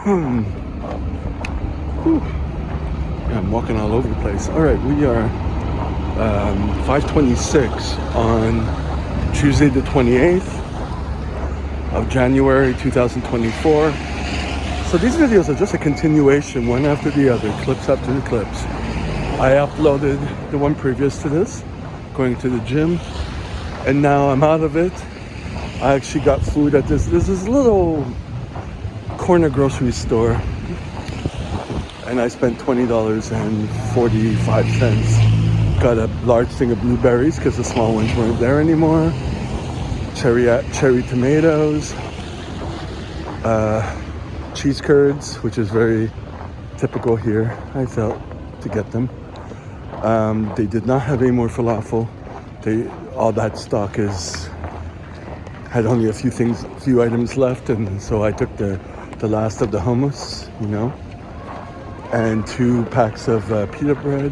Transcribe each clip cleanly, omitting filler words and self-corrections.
Whew. Yeah, I'm walking all over the place. All right, we are 5:26 on Tuesday the 28th of January 2024. So these videos are just a continuation, one after the other, clips after the clips. I uploaded the one previous to this, going to the gym, and now I'm out of it. I actually got food at this little corner grocery store, and I spent $20.45. Got a large thing of blueberries because the small ones weren't there anymore. Cherry tomatoes, cheese curds, which is very typical here, I felt, to get them. They did not have any more falafel. All that stock had only a few items left, and so I took the last of the hummus, and 2 packs of pita bread,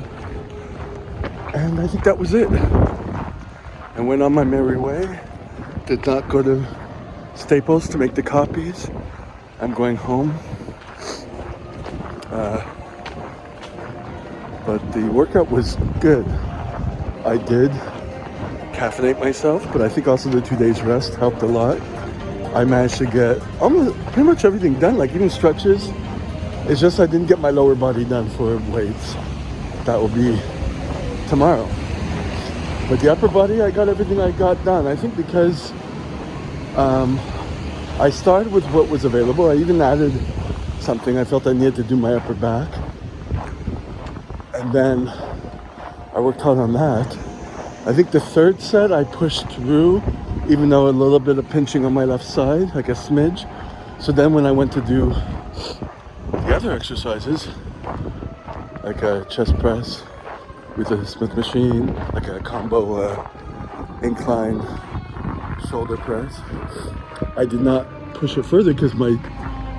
and I think that was it. And went on my merry way. Did not go to Staples to make the copies. I'm going home. But the workout was good. I did caffeinate myself, but I think also the 2 days rest helped a lot. I managed to get almost pretty much everything done, like even stretches. It's just I didn't get my lower body done for weights. That will be tomorrow. But the upper body, I got everything I got done. I think because I started with what was available. I even added something. I felt I needed to do my upper back. And then I worked hard on that. I think the third set I pushed through, even though a little bit of pinching on my left side, like a smidge. So then when I went to do the other exercises, like a chest press with a Smith machine, like a combo incline shoulder press, I did not push it further because my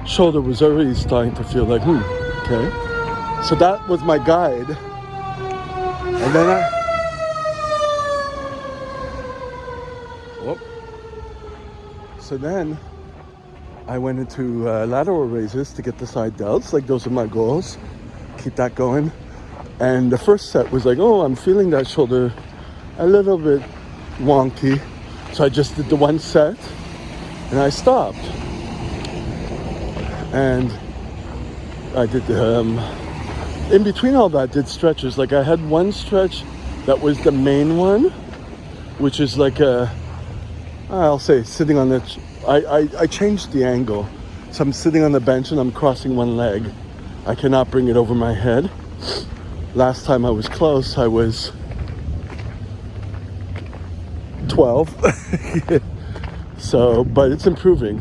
shoulder was already starting to feel like, okay. So that was my guide. And then So then I went into lateral raises to get the side delts. Like, those are my goals. Keep that going. And the first set was like, I'm feeling that shoulder a little bit wonky. So I just did the one set and I stopped. And I did, in between all that, did stretches. Like, I had one stretch that was the main one, which is like I'll say sitting on I changed the angle. So I'm sitting on the bench and I'm crossing one leg. I cannot bring it over my head. Last time I was close, I was 12. So, but it's improving,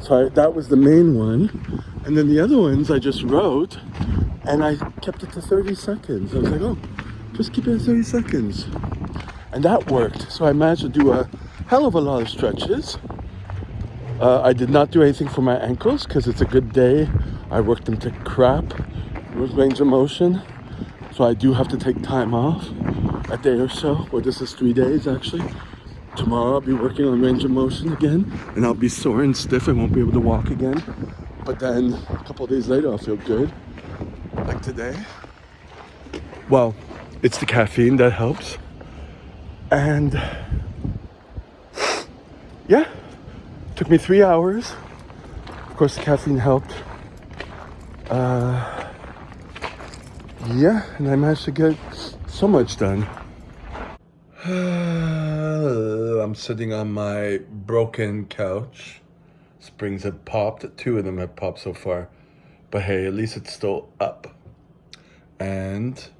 So that was the main one. And then the other ones I just wrote, and I kept it to 30 seconds. I was like, just keep it at 30 seconds. And that worked. So I managed to do a hell of a lot of stretches. I did not do anything for my ankles because it's a good day. I worked them to crap with range of motion. So I do have to take time off, a day or so, or this is 3 days actually. Tomorrow I'll be working on range of motion again, and I'll be sore and stiff and won't be able to walk again. But then a couple of days later I'll feel good. Like today. Well, it's the caffeine that helps. And yeah, took me 3 hours. Of course, the caffeine helped. Yeah, and I managed to get so much done. I'm sitting on my broken couch. Springs have popped. 2 of them have popped so far. But hey, at least it's still up. And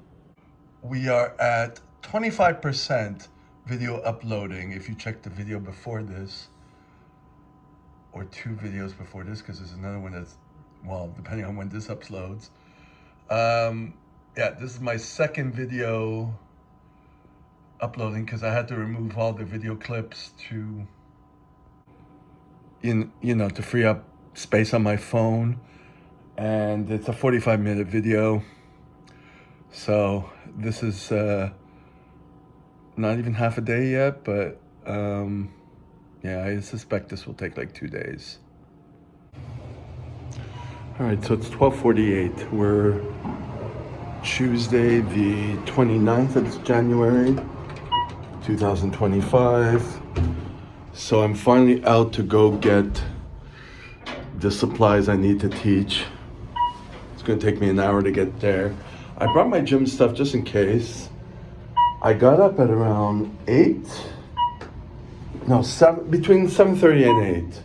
we are at 25% video uploading. If you check the video before this, or 2 videos before this, because there's another one that's, well, depending on when this uploads. Yeah, this is my second video uploading because I had to remove all the video clips to free up space on my phone. And it's a 45-minute video. So this is not even half a day yet, but Yeah, I suspect this will take like 2 days. All right, so it's 12:48. We're Tuesday, the 29th of January, 2025. So I'm finally out to go get the supplies I need to teach. It's gonna take me an hour to get there. I brought my gym stuff just in case. I got up at around 8. No, 7, between 7:30 and 8.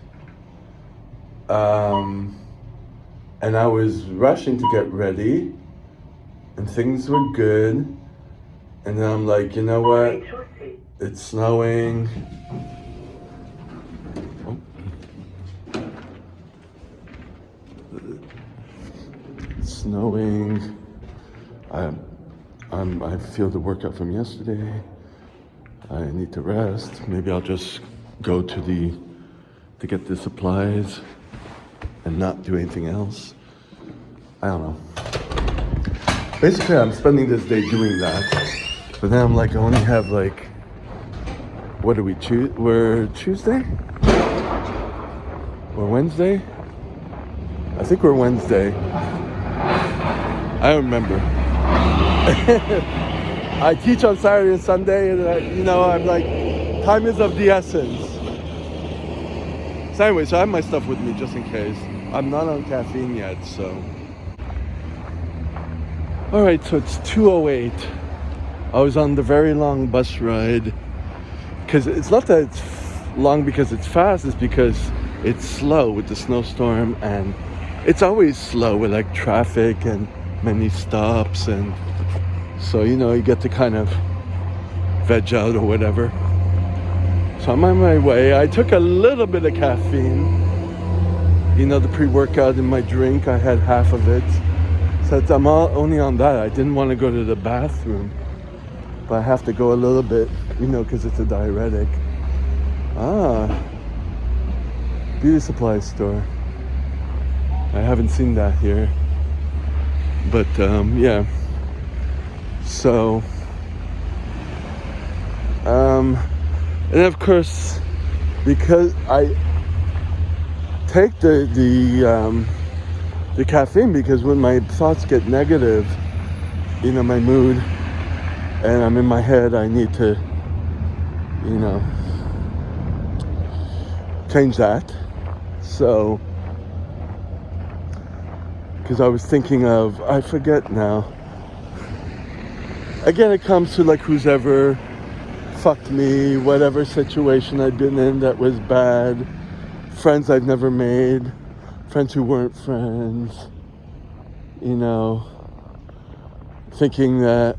And I was rushing to get ready, and things were good. And then I'm like, you know what? It's snowing. Oh. It's snowing. I feel the workout from yesterday. I need to rest. Maybe I'll just go to get the supplies and not do anything else. I don't know. Basically, I'm spending this day doing that. But then I'm like, I only have like, what are we, we're Tuesday? Or Wednesday? I think we're Wednesday. I don't remember. I teach on Saturday and Sunday, and I'm like, time is of the essence. So anyway, so I have my stuff with me just in case. I'm not on caffeine yet, so. All right, so it's 2:08. I was on the very long bus ride, because it's not that it's long because it's fast, it's because it's slow with the snowstorm, and it's always slow with like traffic and many stops, and so you get to kind of veg out or whatever. So I'm on my way. I took a little bit of caffeine, the pre-workout in my drink. I had half of it, so I'm only on that. I didn't want to go to the bathroom, but I have to go a little bit, because it's a diuretic. Beauty supply store. I haven't seen that here, but yeah. So, and of course, because I take the caffeine, because when my thoughts get negative, my mood, and I'm in my head, I need to, change that. So, because I was thinking of, I forget now. Again, it comes to like who's ever fucked me, whatever situation I've been in that was bad, friends I've never made, friends who weren't friends, thinking that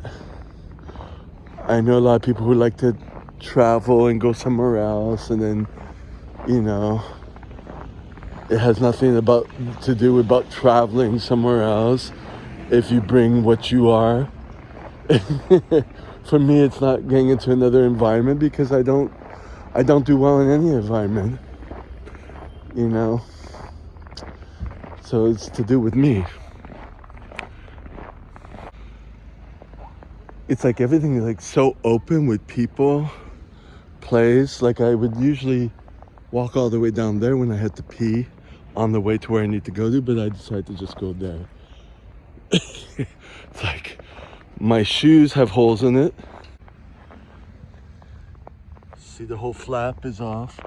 I know a lot of people who like to travel and go somewhere else, and then, it has nothing to do about traveling somewhere else if you bring what you are. For me, it's not getting into another environment, because I don't do well in any environment, so it's to do with me. It's like everything is like so open with people, place. Like I would usually walk all the way down there when I had to pee on the way to where I need to go to, but I decided to just go there. It's like my shoes have holes in it. See, the whole flap is off.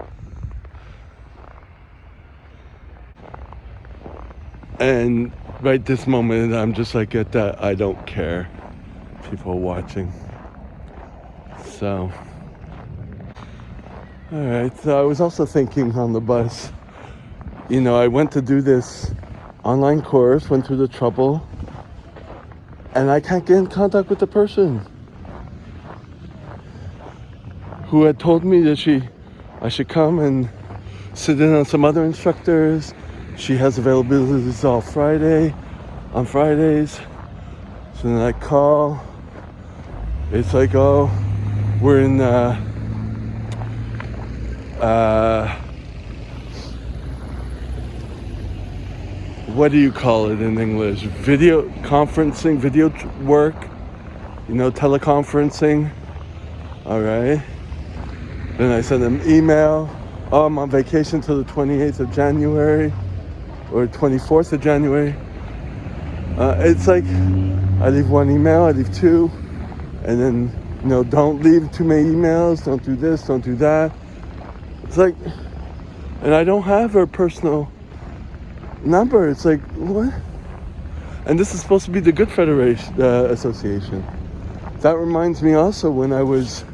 And right this moment, I'm just like, at that, I don't care. People are watching. So, all right. So I was also thinking on the bus, I went to do this online course, went through the trouble, and I can't get in contact with the person who had told me that I should come and sit in on some other instructors. She has availabilities on Fridays. So then I call. It's like, oh, we're in what do you call it in English? Video conferencing, work, teleconferencing. All right. Then I send them email. I'm on vacation till the 28th of January or 24th of January. It's like I leave one email, I leave two, and then, don't leave too many emails, don't do this, don't do that. It's like, and I don't have her personal number. It's like, what? And this is supposed to be the Good Federation Association. That reminds me also when I was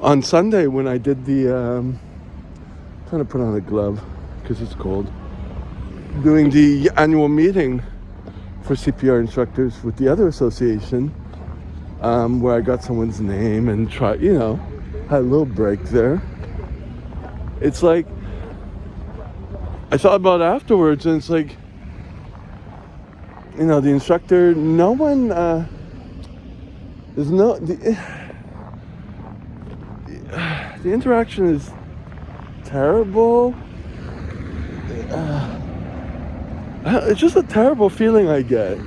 on Sunday when I did the trying to put on a glove because it's cold, doing the annual meeting for CPR instructors with the other association, where I got someone's name and had a little break there. It's like I thought about it afterwards, and it's like, the instructor, no one, there's no, the interaction is terrible. It's just a terrible feeling I get,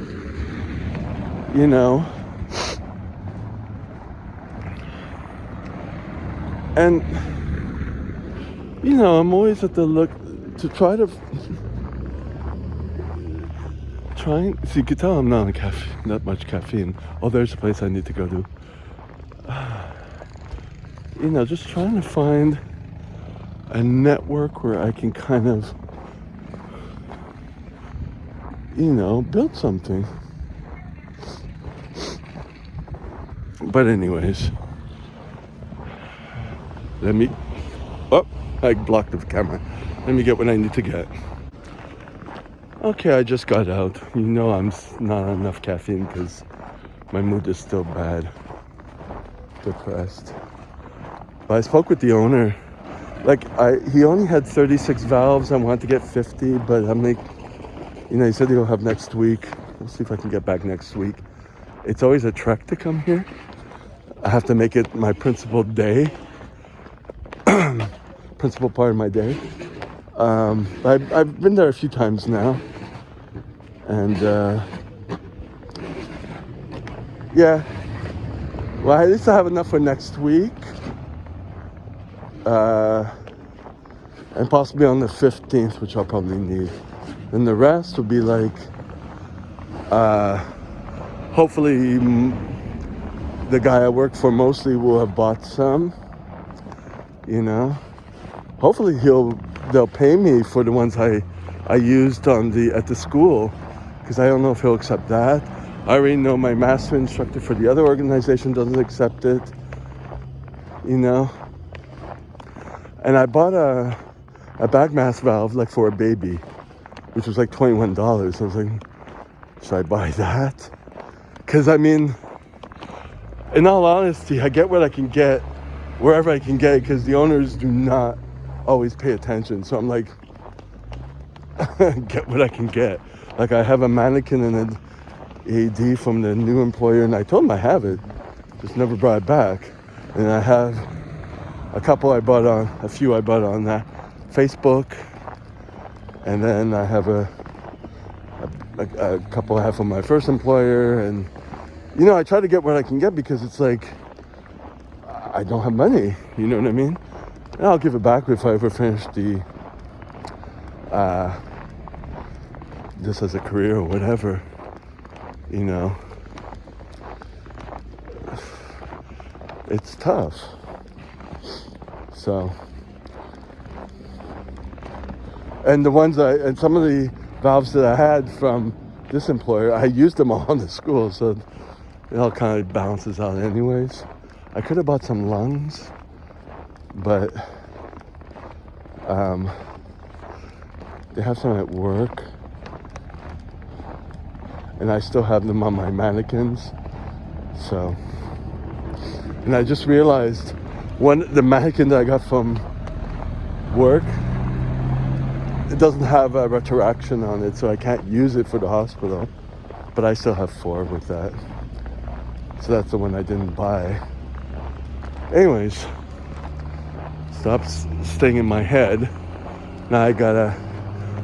and, I'm always at the look to try to see, you can tell I'm not on not much caffeine. Oh, there's a place I need to go to. Just trying to find a network where I can kind of, build something. But anyways, I blocked the camera. Let me get what I need to get. Okay, I just got out. I'm not on enough caffeine because my mood is still bad. Depressed. But I spoke with the owner. He only had 36 valves. I wanted to get 50, but I'm like, he said he'll have next week. We'll see if I can get back next week. It's always a trek to come here. I have to make it my principal day. Principal part of my day. I've been there a few times now. And, yeah. Well, at least I have enough for next week. And possibly on the 15th, which I'll probably need. And the rest will be hopefully the guy I work for mostly will have bought some, Hopefully they'll pay me for the ones I used at the school, because I don't know if he'll accept that. I already know my master instructor for the other organization doesn't accept it, And I bought a bag mask valve for a baby, which was $21. I was like, should I buy that? Because in all honesty, I get what I can get wherever I can get it, because the owners do not always pay attention. So I'm like, get what I can get. I have a mannequin and an AD from the new employer, and I told him I have it, just never brought it back. And I have a few I bought on Facebook, and then I have a couple I have from my first employer, and I try to get what I can get, because it's like I don't have money, you know what I mean? And I'll give it back if I ever finish this as a career or whatever, It's tough. So, and and some of the valves that I had from this employer, I used them all in the school, so it all kind of balances out anyways. I could have bought some lungs, but they have some at work, and I still have them on my mannequins. So, and I just realized the mannequin that I got from work, it doesn't have a retroaction on it, so I can't use it for the hospital, but I still have 4 with that. So that's the one I didn't buy. Anyways, stop staying in my head. Now I gotta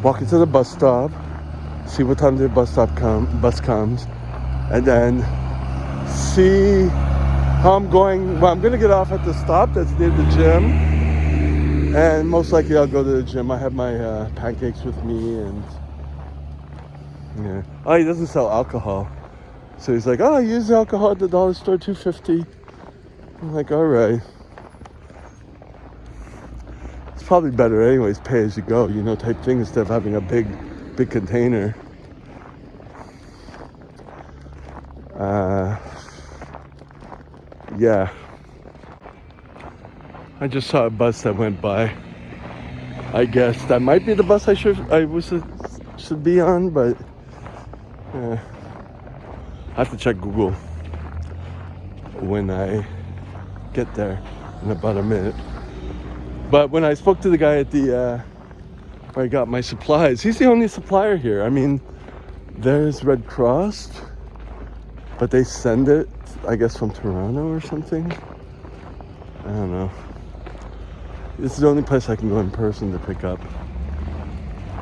walk into the bus stop, see what time the bus comes, and then see how I'm going. Well, I'm gonna get off at the stop that's near the gym, And most likely I'll go to the gym. I have my pancakes with me, and yeah. Oh, he doesn't sell alcohol. So he's like, oh, I use alcohol at the dollar store, $2.50. I'm like, all right. It's probably better anyways, pay as you go, type thing, instead of having a big container. Yeah. I just saw a bus that went by. I guess that might be the bus I should be on, but I have to check Google when I get there in about a minute. But when I spoke to the guy at the where I got my supplies, he's the only supplier here. I mean, there's Red Cross, but they send it, I guess, from Toronto or something. I don't know. This is the only place I can go in person to pick up.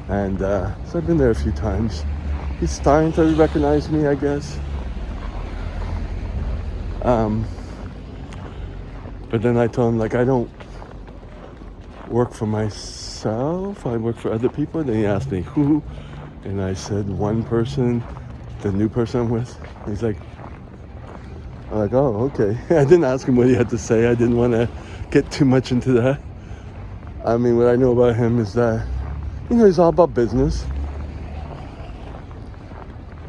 And so I've been there a few times. He's starting to recognize me, I guess. But then I told him, like, I don't work for myself. I work for other people. And then he asked me who. And I said, one person, the new person I'm with. He's like, I'm like, oh, okay. I didn't ask him what he had to say. I didn't want to get too much into that. I mean, what I know about him is that, he's all about business.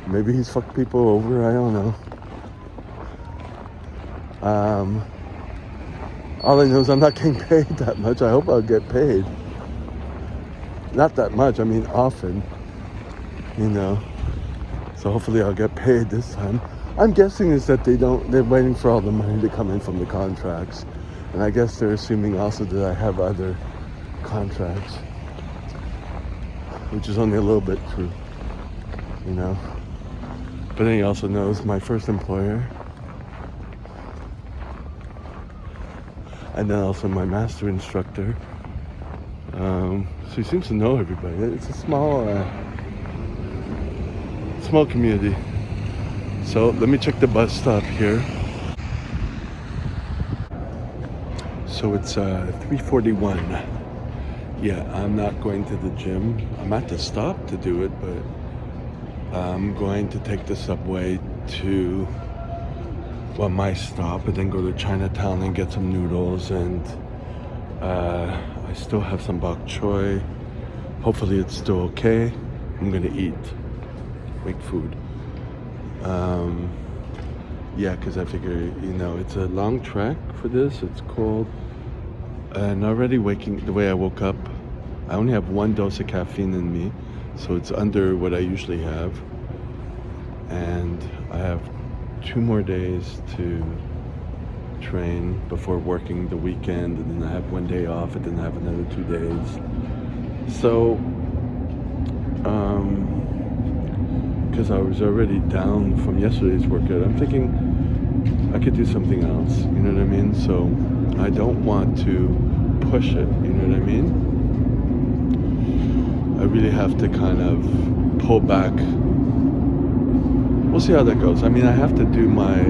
Maybe he's fucked people over, I don't know. All I know is I'm not getting paid that much. I hope I'll get paid. Not that much, I mean often, So hopefully I'll get paid this time. I'm guessing is that they're waiting for all the money to come in from the contracts. And I guess they're assuming also that I have other contracts, which is only a little bit true, But then he also knows my first employer, and then also my master instructor. So he seems to know everybody. It's a small community. So let me check the bus stop here. So it's 3:41. Yeah, I'm not going to the gym. I'm at the stop to do it, but I'm going to take the subway to, my stop, and then go to Chinatown and get some noodles, and I still have some bok choy. Hopefully it's still okay. I'm gonna make food. Yeah, because I figure, it's a long trek for this. It's cold. And already the way I woke up, I only have 1 dose of caffeine in me, so it's under what I usually have. And I have 2 more days to train before working the weekend, and then I have 1 day off, and then I have another 2 days. So, because I was already down from yesterday's workout, I'm thinking I could do something else, you know what I mean? So I don't want to push it, you know what I mean? I really have to kind of pull back. We'll see how that goes. I mean, I have to do my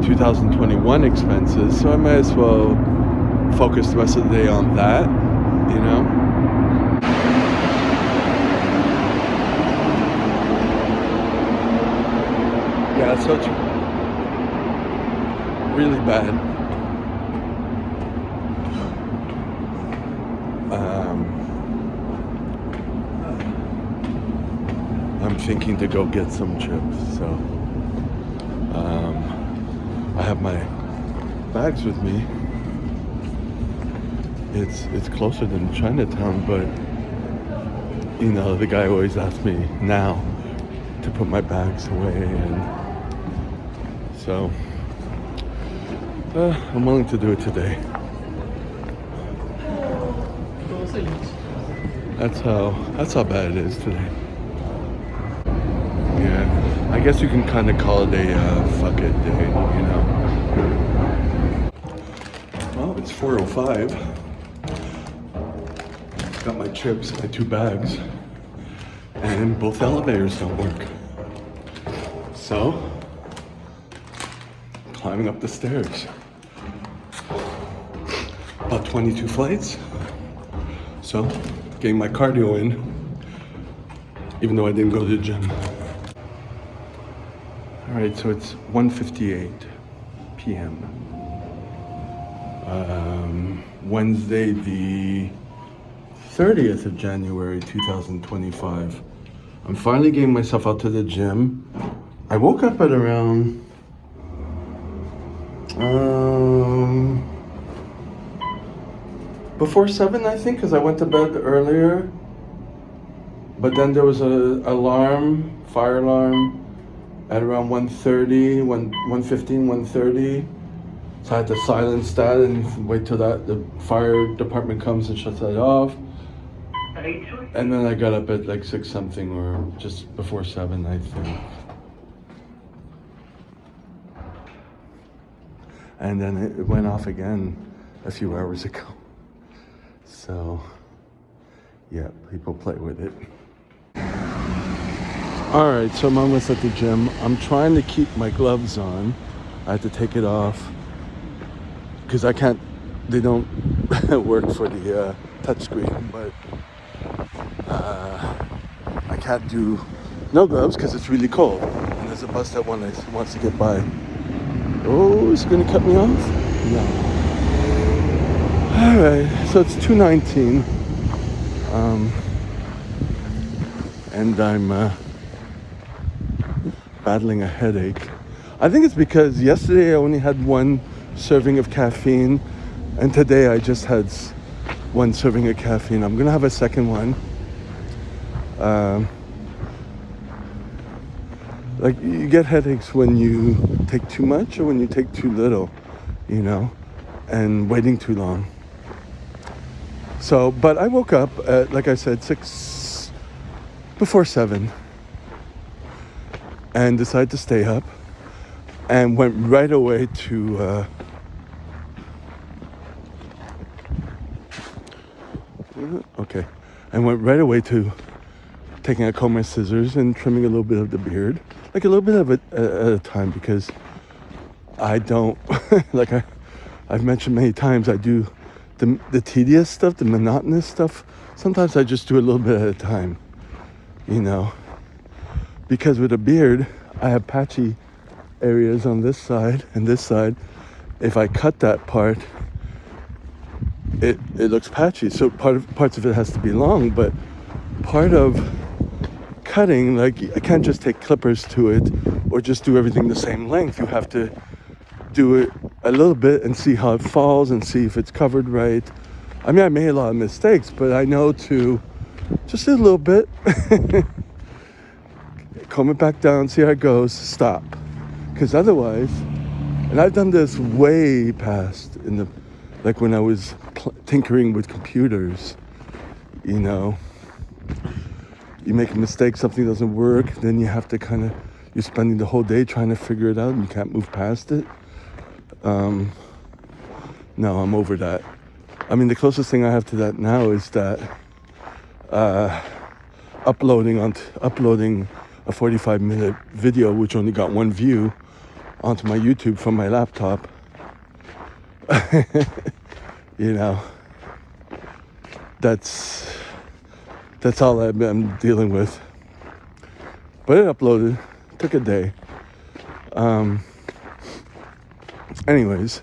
2021 expenses, so I might as well focus the rest of the day on that, Yeah, so it's really bad. I'm thinking to go get some chips, so I have my bags with me. It's closer than Chinatown, but the guy always asks me now to put my bags away, and so I'm willing to do it today. That's how bad it is today. Yeah, I guess you can kind of call it a fuck it day, Well, it's 4:05. Got my chips, my 2 bags, and both elevators don't work. So, climbing up the stairs. about 22 flights. So, getting my cardio in, even though I didn't go to the gym. All right, so it's 1:58 p.m. Wednesday, the 30th of January, 2025. I'm finally getting myself out to the gym. I woke up at around before 7, I think, because I went to bed earlier. But then there was a fire alarm at around 1:30, 1:15, 1:30. So I had to silence that and wait till the fire department comes and shuts that off. And then I got up at like 6 something, or just before 7, I think. And then it went off again a few hours ago. So, yeah, people play with it. All right, so I'm almost at the gym. I'm trying to keep my gloves on. I had to take it off because they don't work for the touchscreen, but I can't do no gloves because it's really cold. And there's a bus that wants to get by. Oh, it's gonna cut me off? No. All right, so it's 2:19, and I'm battling a headache. I think it's because yesterday I only had one serving of caffeine, and today I just had one serving of caffeine. I'm gonna have a second one. Like, you get headaches when you take too much or when you take too little, and waiting too long. So, but I woke up at, like I said, 6 before 7, and decided to stay up, and went right away to taking a comb and scissors and trimming a little bit of the beard, like a little bit of it at a time, because I don't like I've mentioned many times, I do the tedious stuff, the monotonous stuff. Sometimes I just do a little bit at a time, because with a beard I have patchy areas on this side and this side. If I cut that part, it looks patchy. So parts of it has to be long, but part of cutting, like, I can't just take clippers to it or just do everything the same length. You have to do it a little bit and see how it falls and see if it's covered right. I mean, I made a lot of mistakes, but I know to just a little bit, comb it back down, see how it goes, stop. Because otherwise, and I've done this way past like when I was tinkering with computers, you make a mistake, something doesn't work, then you have to you're spending the whole day trying to figure it out and you can't move past it. No, I'm over that. I mean, the closest thing I have to that now is that uploading a 45-minute video, which only got one view, onto my YouTube from my laptop. That's all I'm dealing with. But it uploaded, took a day. Anyways,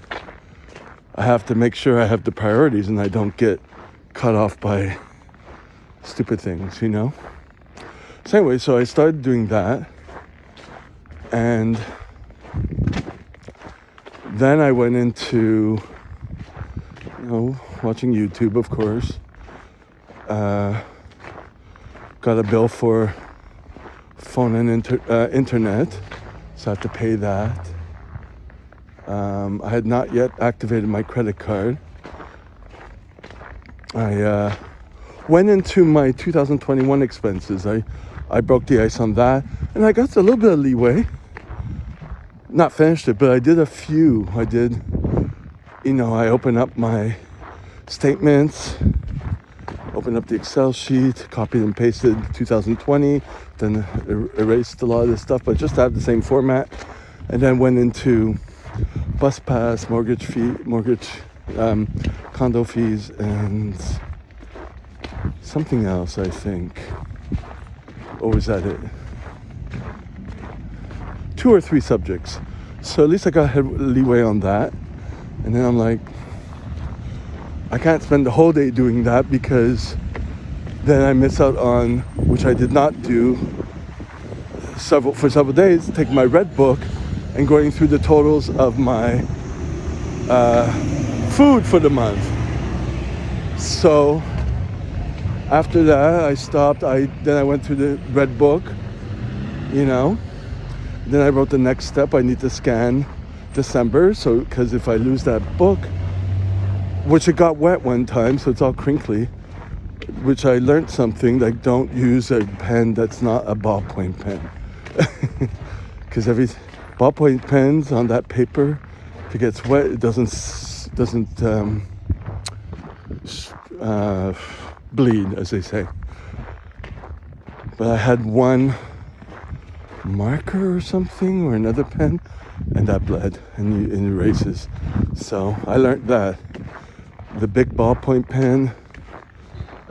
I have to make sure I have the priorities and I don't get cut off by stupid things, So anyway, so I started doing that, and then I went into, watching YouTube, of course. Got a bill for phone and internet, so I had to pay that. I had not yet activated my credit card. I went into my 2021 expenses. I broke the ice on that, and I got a little bit of leeway. Not finished it, but I did a few. I opened up my statements, opened up the Excel sheet, copied and pasted 2020, then erased a lot of this stuff, but just to have the same format, and then went into bus pass, mortgage condo fees, and something else, I think. Or was that it? 2 or 3 subjects. So at least I got leeway on that. And then I'm like, I can't spend the whole day doing that because then I miss out on, which I did not do for several days, take my red book and going through the totals of my food for the month. So after that, I stopped. Then I went through the red book, you know. Then I wrote the next step. I need to scan December, so because if I lose that book, which it got wet one time, so it's all crinkly, which I learned something, like don't use a pen that's not a ballpoint pen. Because every ballpoint pens on that paper, if it gets wet, it doesn't bleed, as they say. But I had one marker or something, or another pen, and that bled and erases. So I learned that the big ballpoint pen,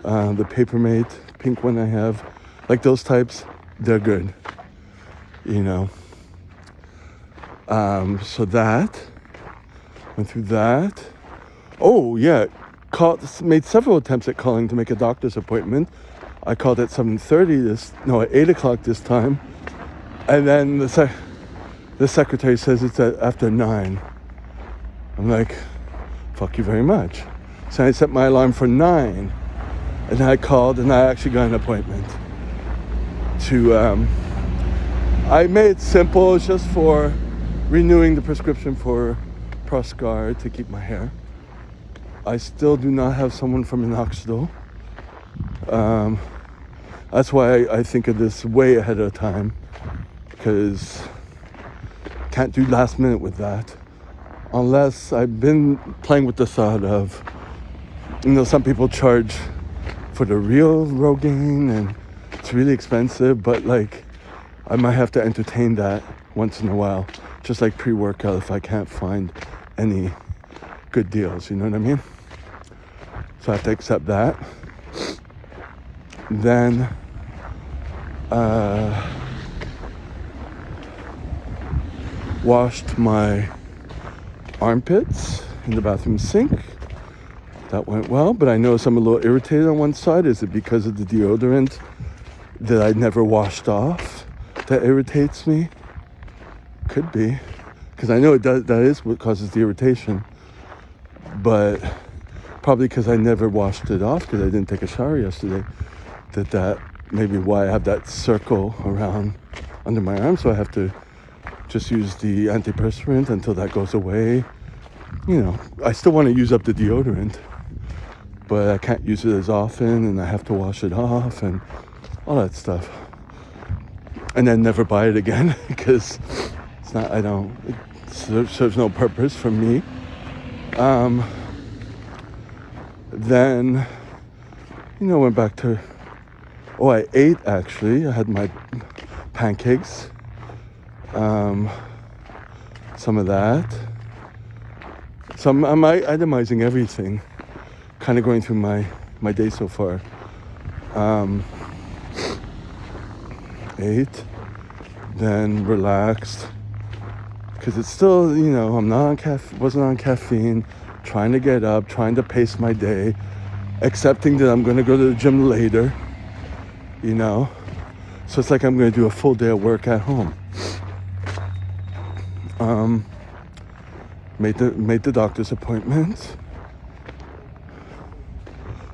the Papermate pink one I have, like those types, they're good, you know. So that went through that. Oh yeah, made several attempts at calling to make a doctor's appointment. I called at 7:30 at 8 o'clock this time, and then the secretary says it's after 9. I'm like, fuck you very much. So I set my alarm for 9, and I called, and I actually got an appointment I made it simple. It's just for renewing the prescription for Proscar to keep my hair. I still do not have someone from minoxidil. That's why I think of this way ahead of time, because can't do last minute with that. Unless I've been playing with the thought of, some people charge for the real Rogaine and it's really expensive, but like I might have to entertain that once in a while, just like pre-workout if I can't find any good deals, you know what I mean? So I have to accept that. Then washed my armpits in the bathroom sink. That went well, but I noticed I'm a little irritated on one side. Is it because of the deodorant that I never washed off that irritates me? Could be, because I know it does. That is what causes the irritation, but probably because I never washed it off because I didn't take a shower yesterday. That maybe why I have that circle around under my arm, so I have to just use the antiperspirant until that goes away. I still want to use up the deodorant, but I can't use it as often, and I have to wash it off and all that stuff, and then never buy it again because it serves no purpose for me. Then went back to I ate. Actually, I had my pancakes, some of that. So I'm itemizing everything, kind of going through my day so far. Ate, then relaxed, because it's still, I'm not wasn't on caffeine, trying to get up, trying to pace my day, accepting that I'm going to go to the gym later, so it's like I'm going to do a full day of work at home. Made the doctor's appointment.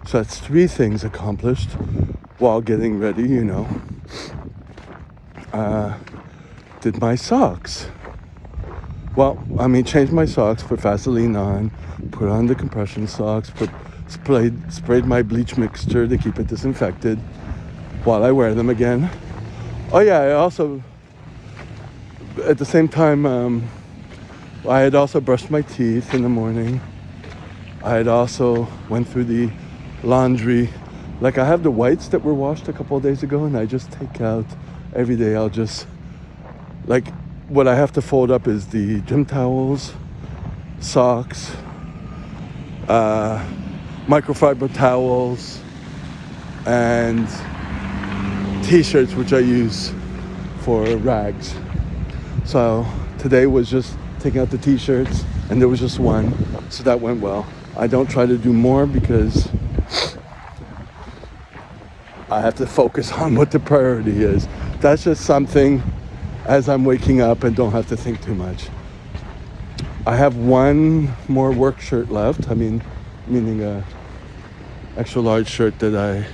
So that's 3 things accomplished while getting ready, Did my socks. Well, changed my socks, put Vaseline on, put on the compression socks, sprayed my bleach mixture to keep it disinfected while I wear them again. Oh yeah, I also, at the same time, I had also brushed my teeth in the morning. I had also went through the laundry. Like I have the whites that were washed a couple of days ago, and I just take out every day. I'll just, like, what I have to fold up is the gym towels, socks, microfiber towels, and t-shirts, which I use for rags. So today was just taking out the t-shirts, and there was just one, so that went well. I don't try to do more because I have to focus on what the priority is. That's just something as I'm waking up and don't have to think too much. I have one more work shirt left. Meaning a extra large shirt that I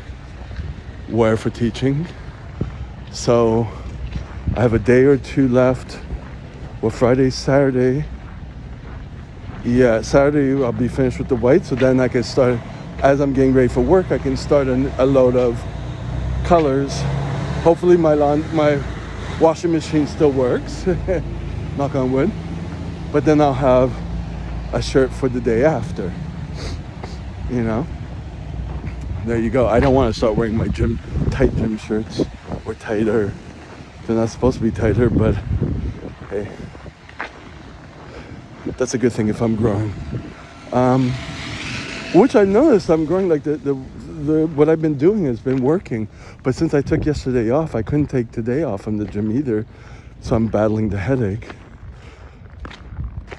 wear for teaching. So I have a day or two left. Well, Friday, Saturday. Yeah, Saturday I'll be finished with the white, so then I can start, as I'm getting ready for work, I can start a load of colors. Hopefully my washing machine still works, knock on wood. But then I'll have a shirt for the day after, you know? There you go. I don't want to start wearing my tight gym shirts, or tighter. They're not supposed to be tighter, but hey, that's a good thing if I'm growing. Which I noticed I'm growing, like the what I've been doing has been working. But since I took yesterday off, I couldn't take today off from the gym either. So I'm battling the headache.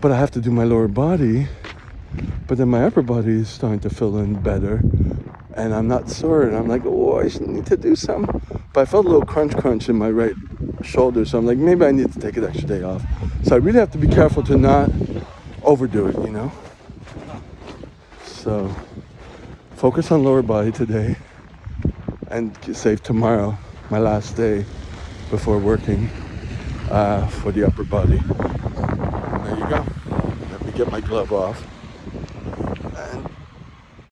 But I have to do my lower body. But then my upper body is starting to fill in better. And I'm not sore. And I'm like, oh, I need to do something. But I felt a little crunch in my right shoulder. So I'm like, maybe I need to take an extra day off. So I really have to be careful to not overdo it, you know? So focus on lower body today and save tomorrow, my last day before working, for the upper body. There you go. Let me get my glove off.